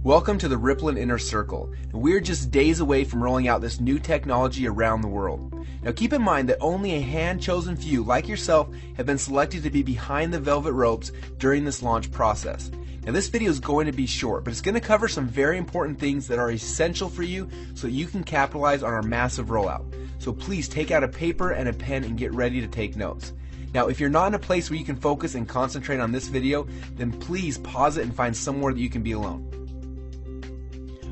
Welcome to the Rippln Inner Circle. We're just days away from rolling out this new technology around the world. Now keep in mind that only a hand-chosen few like yourself have been selected to be behind the velvet ropes during this launch process. Now this video is going to be short, but it's going to cover some very important things that are essential for you so that you can capitalize on our massive rollout. So please take out a paper and a pen and get ready to take notes. Now if you're not in a place where you can focus and concentrate on this video, then please pause it and find somewhere that you can be alone.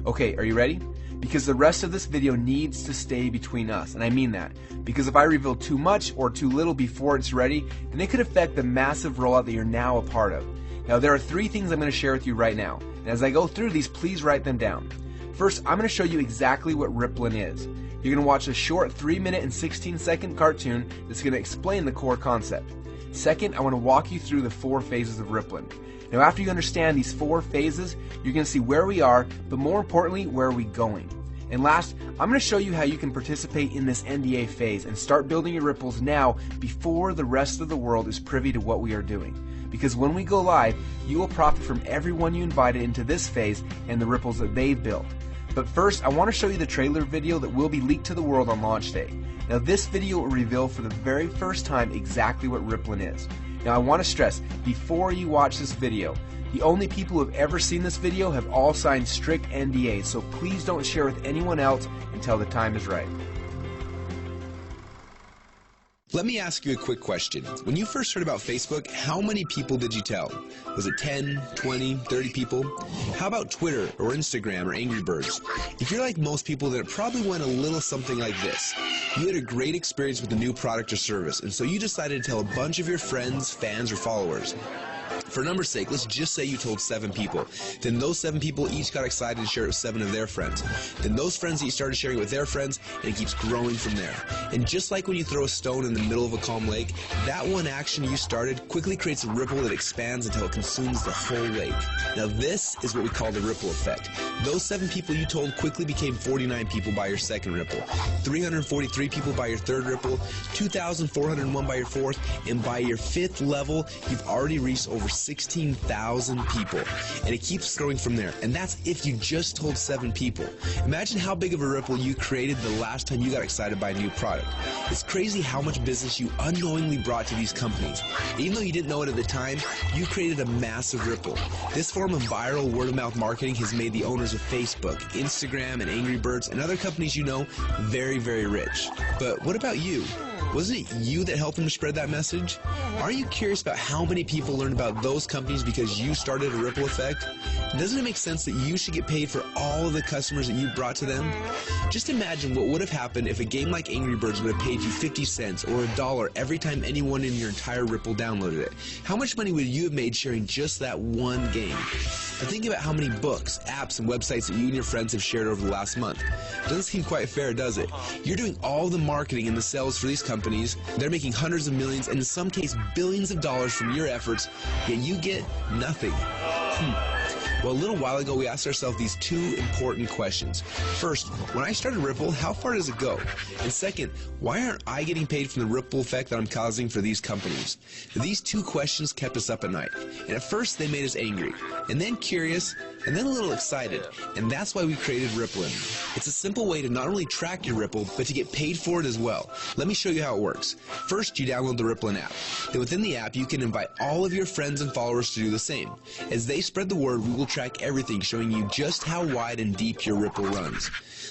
Okay, are you ready? Because the rest of this video needs to stay between us, and I mean that. Because if I reveal too much or too little before it's ready, then it could affect the massive rollout that you're now a part of. Now there are 3 things I'm going to share with you right now, and as I go through these, please write them down. First, I'm going to show you exactly what Rippln is. You're going to watch a short 3-minute and 16-second cartoon that's going to explain the core concept. Second, I want to walk you through the 4 phases of Rippln. Now after you understand these 4 phases, you're going to see where we are, but more importantly, where are we going. And last, I'm going to show you how you can participate in this NDA phase and start building your ripples now before the rest of the world is privy to what we are doing. Because when we go live, you will profit from everyone you invited into this phase and the ripples that they've built. But first, I want to show you the trailer video that will be leaked to the world on launch day. Now this video will reveal for the very first time exactly what Rippln is. Now I want to stress, before you watch this video, the only people who have ever seen this video have all signed strict NDAs, so please don't share with anyone else until the time is right. Let me ask you a quick question. When you first heard about Facebook, how many people did you tell? Was it 10, 20, 30 people? How about Twitter or Instagram or Angry Birds? If you're like most people, then it probably went a little something like this. You had a great experience with a new product or service, and so you decided to tell a bunch of your friends, fans, or followers. For numbers' sake, let's just say you told 7 people. Then those 7 people each got excited and shared it with 7 of their friends. Then those friends each started sharing it with their friends, and it keeps growing from there. And just like when you throw a stone in the middle of a calm lake, that one action you started quickly creates a ripple that expands until it consumes the whole lake. Now this is what we call the ripple effect. Those 7 people you told quickly became 49 people by your second ripple, 343 people by your third ripple, 2,401 by your fourth, and by your 5th level, you've already reached over 16,000 people, and it keeps growing from there. And that's if you just told 7 people. Imagine how big of a ripple you created the last time you got excited by a new product. It's crazy how much business you unknowingly brought to these companies. Even though you didn't know it at the time, you created a massive ripple. This form of viral word-of-mouth marketing has made the owners of Facebook, Instagram, and Angry Birds, and other companies you know very, very rich. But what about you? Wasn't it you that helped them to spread that message? Are you curious about how many people learned about those companies because you started a ripple effect? Doesn't it make sense that you should get paid for all of the customers that you brought to them? Just imagine what would have happened if a game like Angry Birds would have paid you 50 cents or $1 every time anyone in your entire Ripple downloaded it. How much money would you have made sharing just that one game? Now think about how many books, apps, and websites that you and your friends have shared over the last month. Doesn't seem quite fair, does it? You're doing all the marketing and the sales for these companies. They're making hundreds of millions and in some cases billions of dollars from your efforts, yet you get nothing. Well, a little while ago, we asked ourselves these 2 important questions. First, when I started Ripple, how far does it go? And second, why aren't I getting paid from the ripple effect that I'm causing for these companies? These 2 questions kept us up at night. And at first, they made us angry, and then curious, and then a little excited. And that's why we created Rippln. It's a simple way to not only track your Ripple, but to get paid for it as well. Let me show you how it works. First, you download the Rippln app. Then within the app, you can invite all of your friends and followers to do the same. As they spread the word, we will track everything, showing you just how wide and deep your Ripple runs.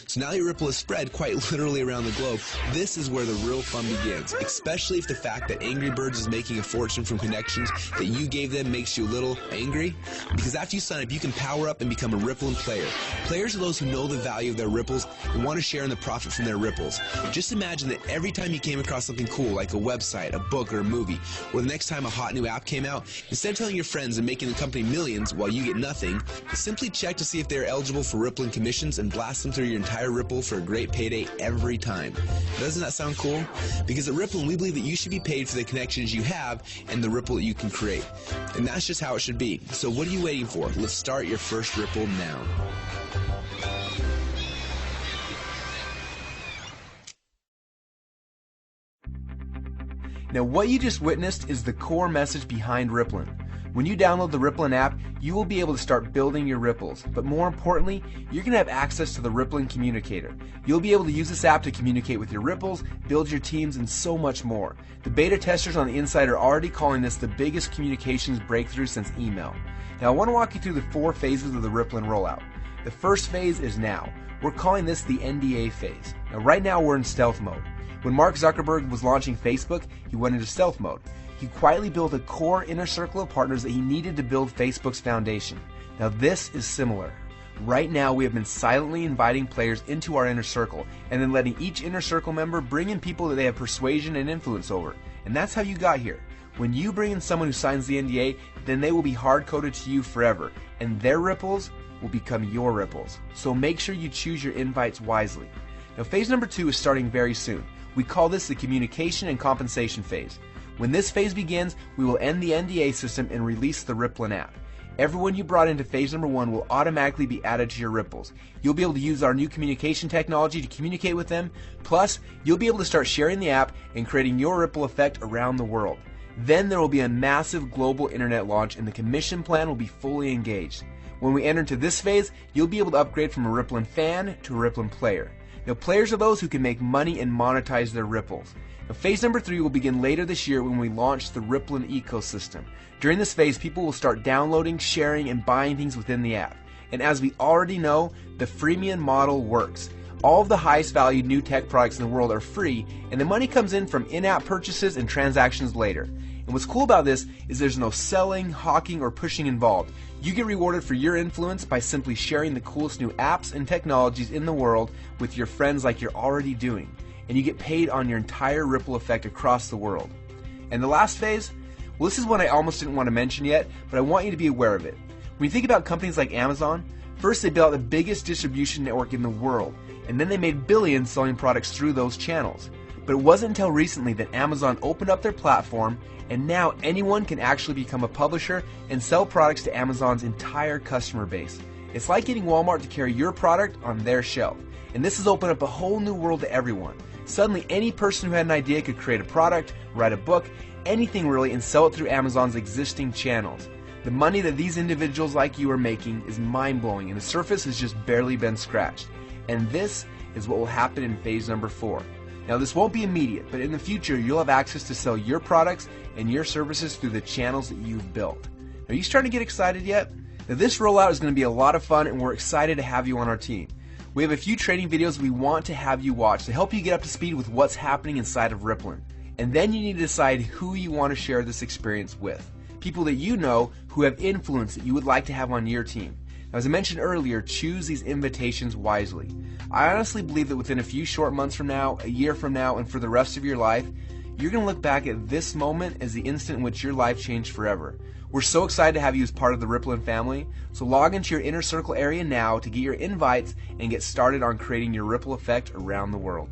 So now your Ripple is spread quite literally around the globe. This is where the real fun begins, especially if the fact that Angry Birds is making a fortune from connections that you gave them makes you a little angry. Because after you sign up, you can power up and become a Rippln player. Players are those who know the value of their ripples and want to share in the profit from their ripples. Just imagine that every time you came across something cool, like a website, a book, or a movie, or the next time a hot new app came out, instead of telling your friends and making the company millions while you get nothing, simply check to see if they're eligible for Rippln commissions and blast them through your entire Ripple for a great payday every time. Doesn't that sound cool? Because at Rippln, we believe that you should be paid for the connections you have and the ripple that you can create. And that's just how it should be. So what are you waiting for? Let's start your first Ripple now. Now what you just witnessed is the core message behind Rippln. When you download the Rippln app, you will be able to start building your ripples, but more importantly, you're going to have access to the Rippln Communicator. You'll be able to use this app to communicate with your ripples, build your teams, and so much more. The beta testers on the inside are already calling this the biggest communications breakthrough since email. Now I want to walk you through the 4 phases of the Rippln rollout. The first phase is now. We're calling this the NDA phase. Now right now we're in stealth mode. When Mark Zuckerberg was launching Facebook, he went into stealth mode. He quietly built a core inner circle of partners that he needed to build Facebook's foundation. Now this is similar. Right now we have been silently inviting players into our inner circle and then letting each inner circle member bring in people that they have persuasion and influence over. And that's how you got here. When you bring in someone who signs the NDA, then they will be hard-coded to you forever, and their ripples will become your ripples. So make sure you choose your invites wisely. Now phase number 2 is starting very soon. We call this the communication and compensation phase. When this phase begins, we will end the NDA system and release the Rippln app. Everyone you brought into phase number 1 will automatically be added to your ripples. You'll be able to use our new communication technology to communicate with them. Plus, you'll be able to start sharing the app and creating your ripple effect around the world. Then there will be a massive global internet launch and the commission plan will be fully engaged. When we enter into this phase, you'll be able to upgrade from a Rippln fan to a Rippln player. Now, players are those who can make money and monetize their ripples. Now, phase number 3 will begin later this year when we launch the Rippln ecosystem. During this phase, people will start downloading, sharing, and buying things within the app. And as we already know, the freemium model works. All of the highest valued new tech products in the world are free, and the money comes in from in-app purchases and transactions later. And what's cool about this is there's no selling, hawking, or pushing involved. You get rewarded for your influence by simply sharing the coolest new apps and technologies in the world with your friends like you're already doing. And you get paid on your entire ripple effect across the world. And the last phase? Well, this is one I almost didn't want to mention yet, but I want you to be aware of it. When you think about companies like Amazon, first they built out the biggest distribution network in the world, and then they made billions selling products through those channels. But it wasn't until recently that Amazon opened up their platform, and now anyone can actually become a publisher and sell products to Amazon's entire customer base. It's like getting Walmart to carry your product on their shelf. And this has opened up a whole new world to everyone. Suddenly, any person who had an idea could create a product, write a book, anything really, and sell it through Amazon's existing channels. The money that these individuals like you are making is mind-blowing, and the surface has just barely been scratched. And this is what will happen in phase number 4. Now, this won't be immediate, but in the future, you'll have access to sell your products and your services through the channels that you've built. Are you starting to get excited yet? Now, this rollout is going to be a lot of fun, and we're excited to have you on our team. We have a few training videos we want to have you watch to help you get up to speed with what's happening inside of Rippln. And then you need to decide who you want to share this experience with. People that you know who have influence that you would like to have on your team. Now, as I mentioned earlier, choose these invitations wisely. I honestly believe that within a few short months from now, a year from now, and for the rest of your life, you're going to look back at this moment as the instant in which your life changed forever. We're so excited to have you as part of the Rippln family, so log into your inner circle area now to get your invites and get started on creating your ripple effect around the world.